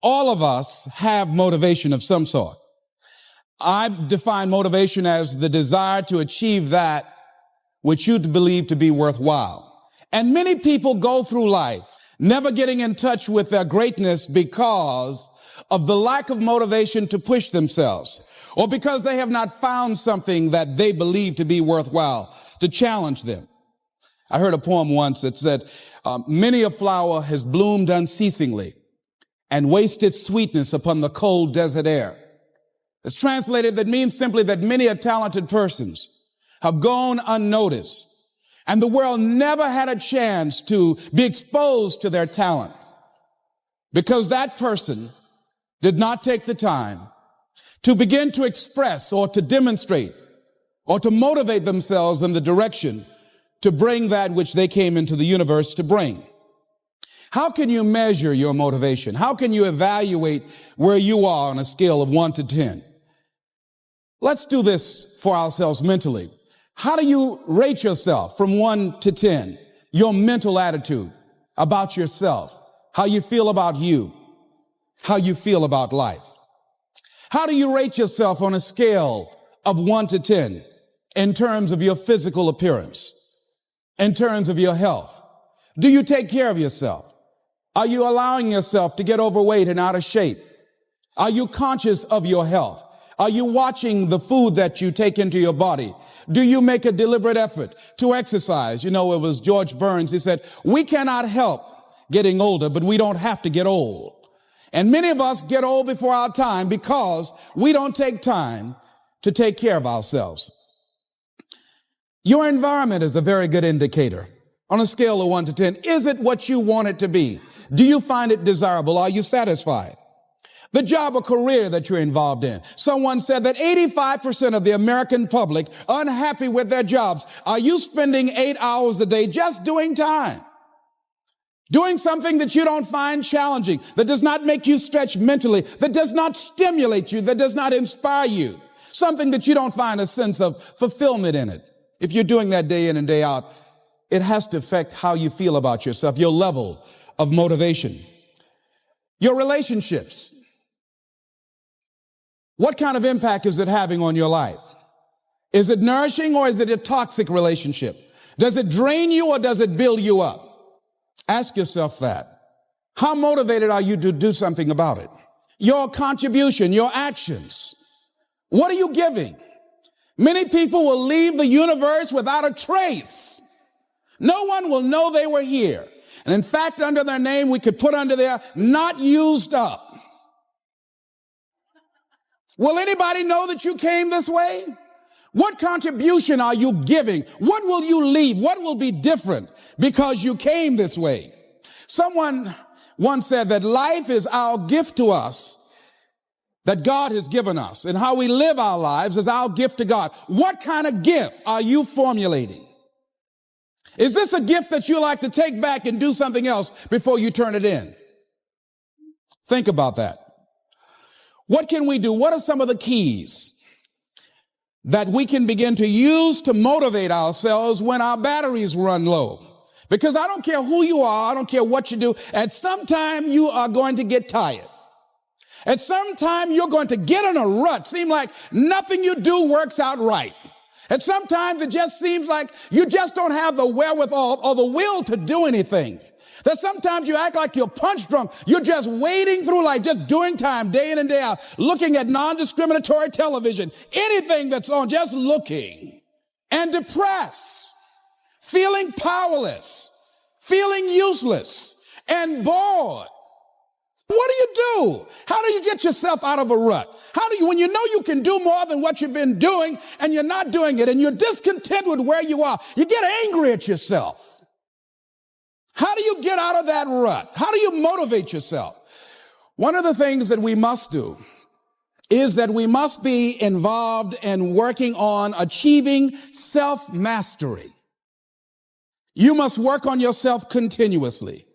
All of us have motivation of some sort. I define motivation as the desire to achieve that which you believe to be worthwhile. And many people go through life never getting in touch with their greatness because of the lack of motivation to push themselves, or because they have not found something that they believe to be worthwhile to challenge them. I heard a poem once that said, many a flower has bloomed unceasingly and wasted sweetness upon the cold desert air. It's translated, that means simply that many a talented persons have gone unnoticed, and the world never had a chance to be exposed to their talent because that person did not take the time to begin to express or to demonstrate or to motivate themselves in the direction to bring that which they came into the universe to bring. How can you measure your motivation? How can you evaluate where you are on a scale of 1 to 10? Let's do this for ourselves mentally. How do you rate yourself from 1 to 10? Your mental attitude about yourself, how you feel about you, how you feel about life. How do you rate yourself on a scale of 1 to 10 in terms of your physical appearance, in terms of your health? Do you take care of yourself? Are you allowing yourself to get overweight and out of shape? Are you conscious of your health? Are you watching the food that you take into your body? Do you make a deliberate effort to exercise? You know, it was George Burns. He said, we cannot help getting older, but we don't have to get old. And many of us get old before our time because we don't take time to take care of ourselves. Your environment is a very good indicator. On a scale of 1 to 10, is it what you want it to be? Do you find it desirable? Are you satisfied? The job or career that you're involved in. Someone said that 85% of the American public are unhappy with their jobs. Are you spending 8 hours a day just doing time? Doing something that you don't find challenging, that does not make you stretch mentally, that does not stimulate you, that does not inspire you. Something that you don't find a sense of fulfillment in it. If you're doing that day in and day out, it has to affect how you feel about yourself, your level of motivation. Your relationships. What kind of impact is it having on your life? Is it nourishing or is it a toxic relationship? Does it drain you or does it build you up? Ask yourself that. How motivated are you to do something about it? Your contribution, your actions. What are you giving? Many people will leave the universe without a trace. No one will know they were here. And in fact, under their name, we could put under there, not used up. Will anybody know that you came this way? What contribution are you giving? What will you leave? What will be different because you came this way? Someone once said that life is our gift to us that God has given us, and how we live our lives is our gift to God. What kind of gift are you formulating? Is this a gift that you like to take back and do something else before you turn it in? Think about that. What can we do? What are some of the keys that we can begin to use to motivate ourselves when our batteries run low? Because I don't care who you are, I don't care what you do, at some time you are going to get tired. At some time you're going to get in a rut. Seem like nothing you do works out right. And sometimes it just seems like you just don't have the wherewithal or the will to do anything. That sometimes you act like you're punch drunk. You're just wading through life, just doing time day in and day out, looking at non-discriminatory television, anything that's on, just looking, and depressed, feeling powerless, feeling useless, and bored. What do you do? How do you get yourself out of a rut? How do you, when you know you can do more than what you've been doing and you're not doing it and you're discontent with where you are, you get angry at yourself. How do you get out of that rut? How do you motivate yourself? One of the things that we must do is that we must be involved in working on achieving self-mastery. You must work on yourself continuously.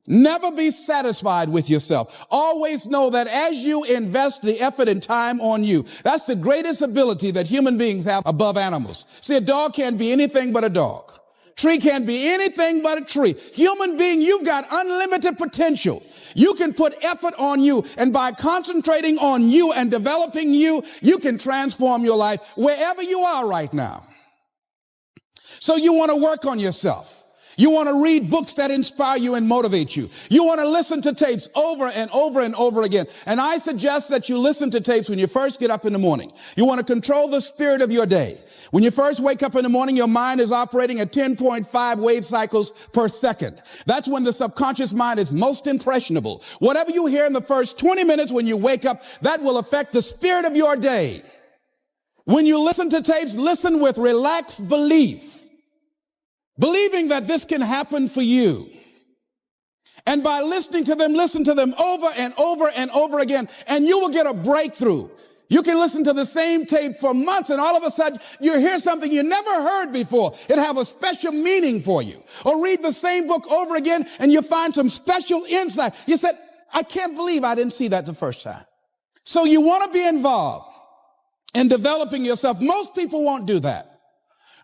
Never be satisfied with yourself. Always know that as you invest the effort and time on you, that's the greatest ability that human beings have above animals. See, a dog can't be anything but a dog. Tree can't be anything but a tree. Human being, you've got unlimited potential. You can put effort on you, and by concentrating on you and developing you, you can transform your life wherever you are right now. So you want to work on yourself. You want to read books that inspire you and motivate you. You want to listen to tapes over and over and over again. And I suggest that you listen to tapes when you first get up in the morning. You want to control the spirit of your day. When you first wake up in the morning, your mind is operating at 10.5 wave cycles per second. That's when the subconscious mind is most impressionable. Whatever you hear in the first 20 minutes when you wake up, that will affect the spirit of your day. When you listen to tapes, listen with relaxed belief. Believing that this can happen for you. And by listening to them, listen to them over and over and over again, and you will get a breakthrough. You can listen to the same tape for months, and all of a sudden you hear something you never heard before. It have a special meaning for you. Or read the same book over again, and you find some special insight. You said, I can't believe I didn't see that the first time. So you want to be involved in developing yourself. Most people won't do that.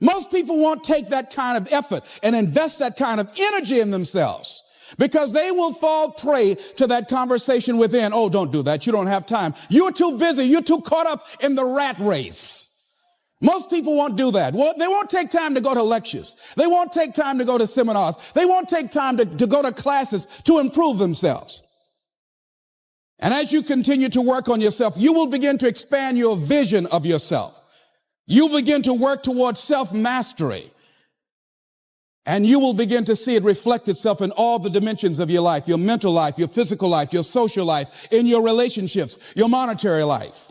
Most people won't take that kind of effort and invest that kind of energy in themselves because they will fall prey to that conversation within. Oh, don't do that. You don't have time. You're too busy. You're too caught up in the rat race. Most people won't do that. Well, they won't take time to go to lectures. They won't take time to go to seminars. They won't take time to go to classes to improve themselves. And as you continue to work on yourself, you will begin to expand your vision of yourself. You begin to work towards self-mastery, and you will begin to see it reflect itself in all the dimensions of your life, your mental life, your physical life, your social life, in your relationships, your monetary life.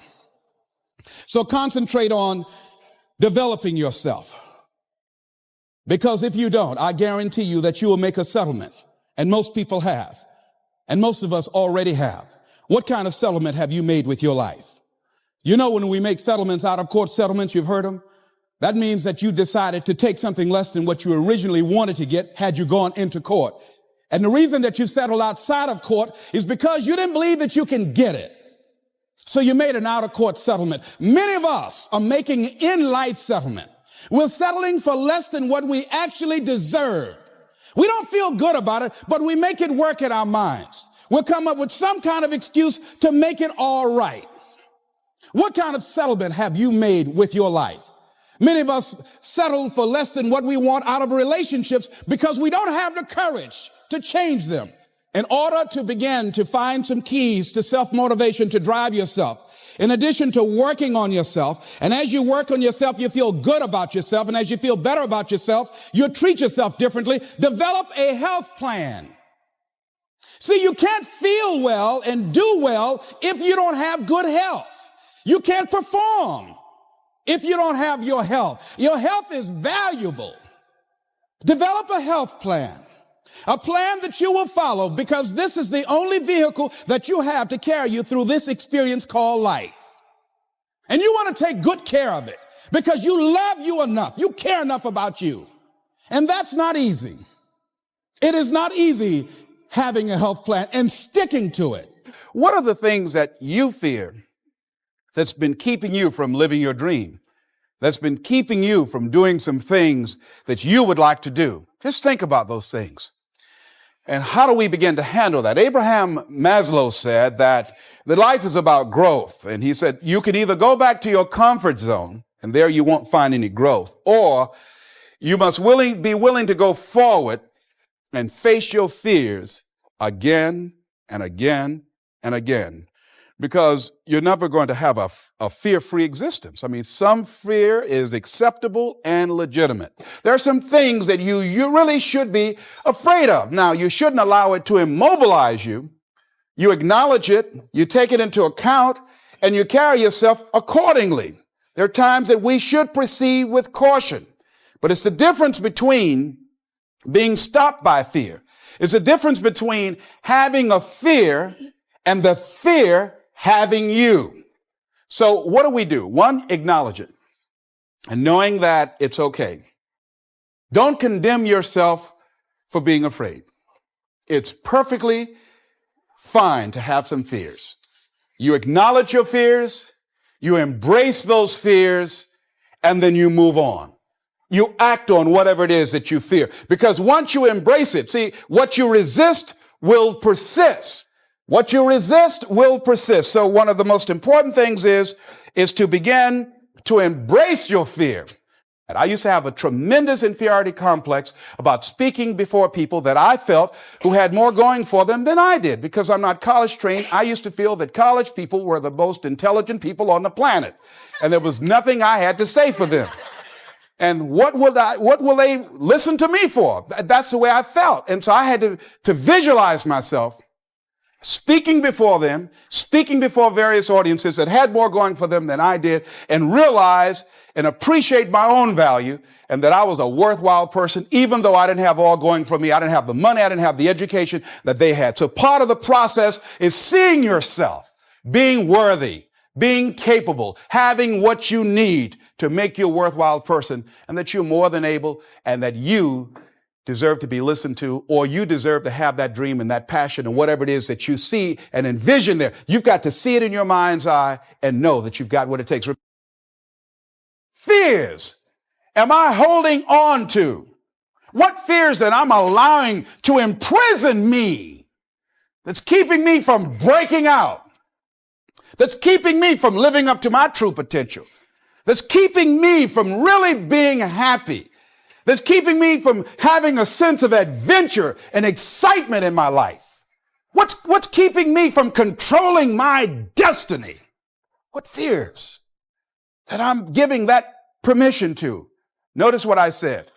So concentrate on developing yourself, because if you don't, I guarantee you that you will make a settlement, and most people have, and most of us already have. What kind of settlement have you made with your life? You know, when we make settlements, out of court settlements, you've heard them. That means that you decided to take something less than what you originally wanted to get had you gone into court. And the reason that you settled outside of court is because you didn't believe that you can get it. So you made an out of court settlement. Many of us are making in-life settlement. We're settling for less than what we actually deserve. We don't feel good about it, but we make it work in our minds. We'll come up with some kind of excuse to make it all right. What kind of settlement have you made with your life? Many of us settle for less than what we want out of relationships because we don't have the courage to change them. In order to begin to find some keys to self-motivation to drive yourself, in addition to working on yourself, and as you work on yourself, you feel good about yourself, and as you feel better about yourself, you treat yourself differently. Develop a health plan. See, you can't feel well and do well if you don't have good health. You can't perform if you don't have your health. Your health is valuable. Develop a health plan, a plan that you will follow, because this is the only vehicle that you have to carry you through this experience called life. And you want to take good care of it because you love you enough. You care enough about you. And that's not easy. It is not easy having a health plan and sticking to it. What are the things that you fear that's been keeping you from living your dream, that's been keeping you from doing some things that you would like to do? Just think about those things. And how do we begin to handle that? Abraham Maslow said that life is about growth. And he said, you can either go back to your comfort zone, and there you won't find any growth, or you must be willing to go forward and face your fears again and again and again. Because you're never going to have a fear-free existence. I mean, some fear is acceptable and legitimate. There are some things that you really should be afraid of. Now, you shouldn't allow it to immobilize you. You acknowledge it, you take it into account, and you carry yourself accordingly. There are times that we should proceed with caution. But it's the difference between being stopped by fear. It's the difference between having a fear and the fear having you. So what do? One, acknowledge it. And knowing that it's okay. Don't condemn yourself for being afraid. It's perfectly fine to have some fears. You acknowledge your fears, you embrace those fears, and then you move on. You act on whatever it is that you fear. Because once you embrace it, see, what you resist will persist. What you resist will persist. So one of the most important things is to begin to embrace your fear. And I used to have a tremendous inferiority complex about speaking before people that I felt who had more going for them than I did. Because I'm not college trained, I used to feel that college people were the most intelligent people on the planet. And there was nothing I had to say for them. And what will they listen to me for? That's the way I felt. And so I had to visualize myself speaking before them, speaking before various audiences that had more going for them than I did, and realize and appreciate my own value and that I was a worthwhile person, even though I didn't have all going for me. I didn't have the money. I didn't have the education that they had. So part of the process is seeing yourself, being worthy, being capable, having what you need to make you a worthwhile person, and that you're more than able, and that you deserve to be listened to, or you deserve to have that dream and that passion and whatever it is that you see and envision there. You've got to see it in your mind's eye and know that you've got what it takes. Fears am I holding on to? What fears that I'm allowing to imprison me, that's keeping me from breaking out, that's keeping me from living up to my true potential, that's keeping me from really being happy, that's keeping me from having a sense of adventure and excitement in my life? What's keeping me from controlling my destiny? What fears that I'm giving that permission to? Notice what I said,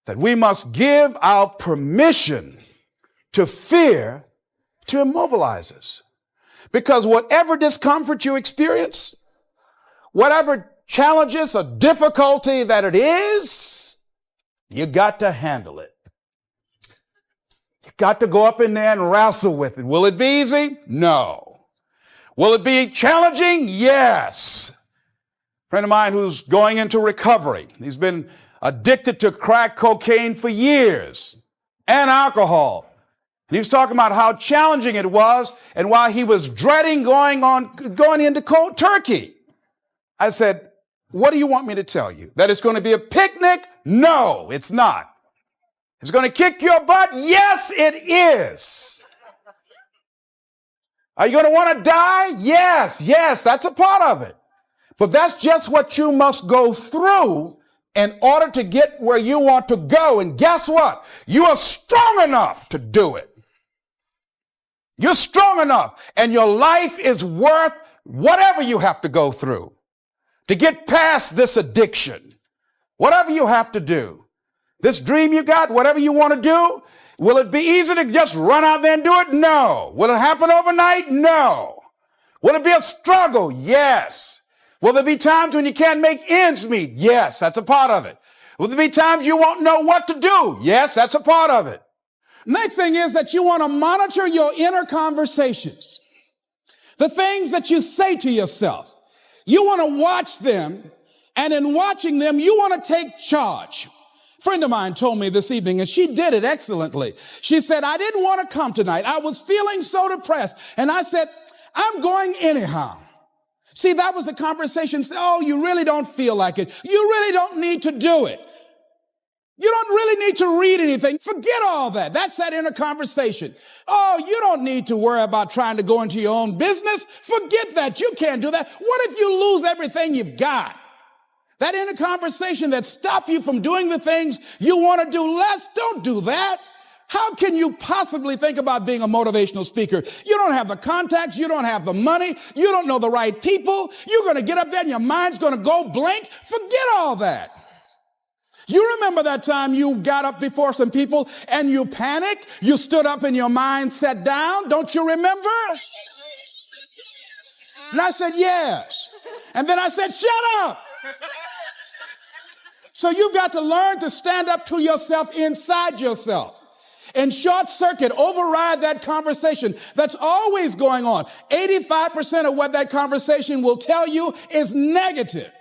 that we must give our permission to fear to immobilize us. Because whatever discomfort you experience, whatever challenges or difficulty that it is, you got to handle it. You got to go up in there and wrestle with it. Will it be easy? No. Will it be challenging? Yes. A friend of mine who's going into recovery. He's been addicted to crack cocaine for years and alcohol. And he was talking about how challenging it was and why he was dreading going into cold turkey. I said, what do you want me to tell you? That it's going to be a picnic? No, it's not. It's going to kick your butt? Yes, it is. Are you going to want to die? Yes, that's a part of it. But that's just what you must go through in order to get where you want to go. And guess what? You are strong enough to do it. You're strong enough, and your life is worth whatever you have to go through to get past this addiction. Whatever you have to do. This dream you got, whatever you want to do, will it be easy to just run out there and do it? No. Will it happen overnight? No. Will it be a struggle? Yes. Will there be times when you can't make ends meet? Yes, that's a part of it. Will there be times you won't know what to do? Yes, that's a part of it. Next thing is that you want to monitor your inner conversations. The things that you say to yourself. You want to watch them, and in watching them, you want to take charge. A friend of mine told me this evening, and she did it excellently. She said, I didn't want to come tonight. I was feeling so depressed. And I said, I'm going anyhow. See, that was the conversation. Oh, you really don't feel like it. You really don't need to do it. You don't really need to read anything. Forget all that. That's that inner conversation. Oh, you don't need to worry about trying to go into your own business. Forget that. You can't do that. What if you lose everything you've got? That inner conversation that stops you from doing the things you want to do less, don't do that. How can you possibly think about being a motivational speaker? You don't have the contacts. You don't have the money. You don't know the right people. You're going to get up there and your mind's going to go blank. Forget all that. You remember that time you got up before some people and you panicked? You stood up and your mind sat down. Don't you remember? And I said, yes. And then I said, shut up. So you've got to learn to stand up to yourself inside yourself and short circuit, override that conversation that's always going on. 85% of what that conversation will tell you is negative.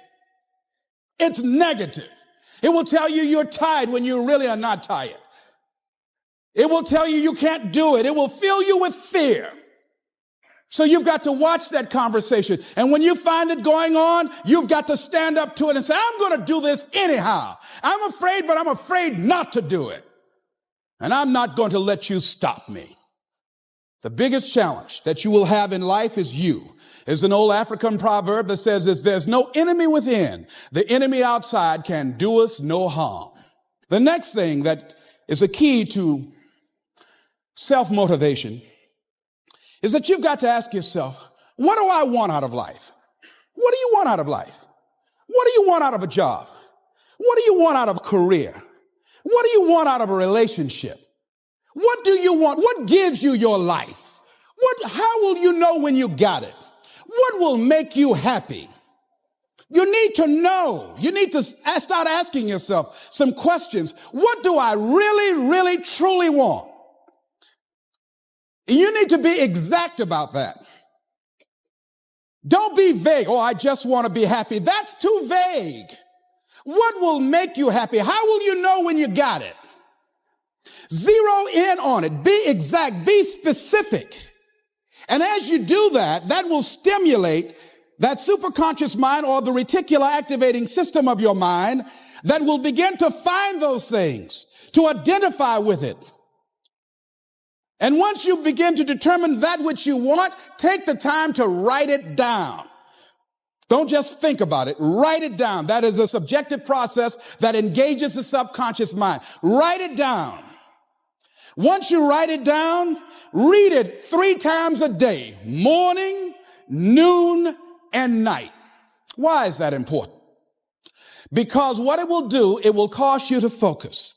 It's negative. It will tell you you're tired when you really are not tired. It will tell you you can't do it. It will fill you with fear. So you've got to watch that conversation. And when you find it going on, you've got to stand up to it and say, I'm going to do this anyhow. I'm afraid, but I'm afraid not to do it. And I'm not going to let you stop me. The biggest challenge that you will have in life is you. There's an old African proverb that says, if there's no enemy within, the enemy outside can do us no harm. The next thing that is a key to self-motivation is that you've got to ask yourself, what do I want out of life? What do you want out of life? What do you want out of a job? What do you want out of a career? What do you want out of a relationship? What do you want? What gives you your life? How will you know when you got it? What will make you happy? You need to know. You need to start asking yourself some questions. What do I really, really, truly want? You need to be exact about that. Don't be vague. Oh, I just want to be happy. That's too vague. What will make you happy? How will you know when you got it? Zero in on it. Be exact. Be specific. And as you do that, that will stimulate that superconscious mind or the reticular activating system of your mind that will begin to find those things, to identify with it. And once you begin to determine that which you want, take the time to write it down. Don't just think about it. Write it down. That is a subjective process that engages the subconscious mind. Write it down. Once you write it down, read it 3 times a day, morning, noon, and night. Why is that important? Because what it will do, it will cause you to focus.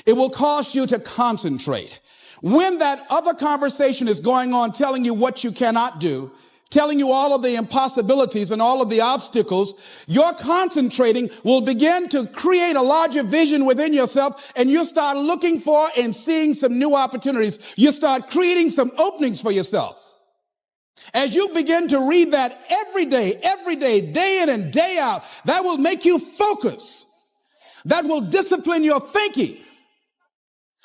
It will cause you to concentrate. When that other conversation is going on telling you what you cannot do, telling you all of the impossibilities and all of the obstacles, your concentrating will begin to create a larger vision within yourself, and you'll start looking for and seeing some new opportunities. You start creating some openings for yourself. As you begin to read that every day, day in and day out, that will make you focus. That will discipline your thinking.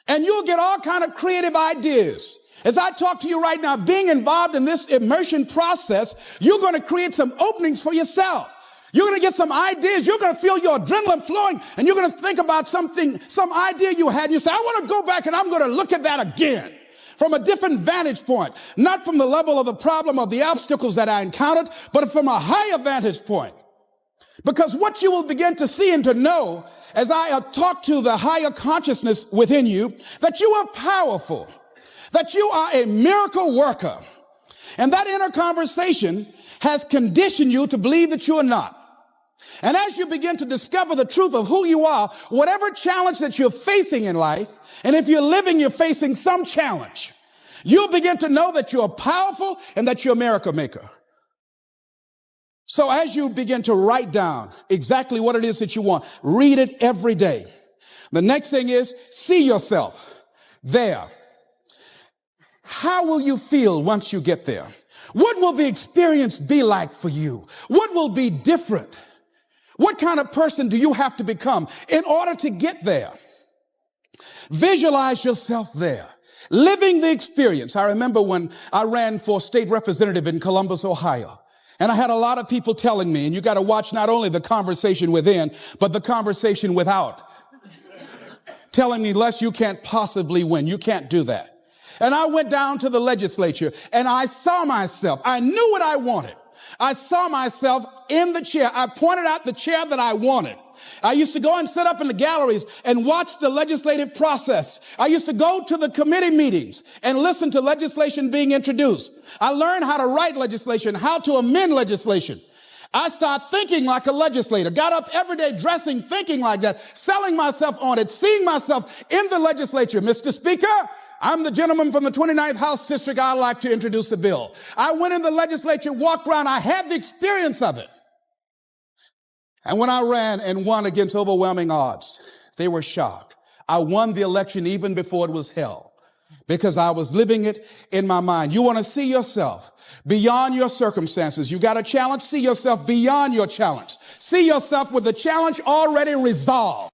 And you'll get all kind of creative ideas. As I talk to you right now, being involved in this immersion process, you're going to create some openings for yourself. You're going to get some ideas. You're going to feel your adrenaline flowing, and you're going to think about something, some idea you had. And you say, I want to go back and I'm going to look at that again from a different vantage point, not from the level of the problem of the obstacles that I encountered, but from a higher vantage point. Because what you will begin to see and to know as I talk to the higher consciousness within you, that you are powerful, that you are a miracle worker. And that inner conversation has conditioned you to believe that you are not. And as you begin to discover the truth of who you are, whatever challenge that you're facing in life, and if you're living, you're facing some challenge, you'll begin to know that you're powerful and that you're a miracle maker. So as you begin to write down exactly what it is that you want, read it every day. The next thing is see yourself there. How will you feel once you get there? What will the experience be like for you? What will be different? What kind of person do you have to become in order to get there? Visualize yourself there, living the experience. I remember when I ran for state representative in Columbus, Ohio. And I had a lot of people telling me, and you got to watch not only the conversation within, but the conversation without. Telling me, Les, you can't possibly win. You can't do that. And I went down to the legislature and I saw myself. I knew what I wanted. I saw myself in the chair. I pointed out the chair that I wanted. I used to go and sit up in the galleries and watch the legislative process. I used to go to the committee meetings and listen to legislation being introduced. I learned how to write legislation, how to amend legislation. I started thinking like a legislator, got up every day dressing, thinking like that, selling myself on it, seeing myself in the legislature. Mr. Speaker, I'm the gentleman from the 29th House District. I'd like to introduce a bill. I went in the legislature, walked around. I had the experience of it. And when I ran and won against overwhelming odds, they were shocked. I won the election even before it was held because I was living it in my mind. You want to see yourself beyond your circumstances. You got a challenge, see yourself beyond your challenge. See yourself with the challenge already resolved.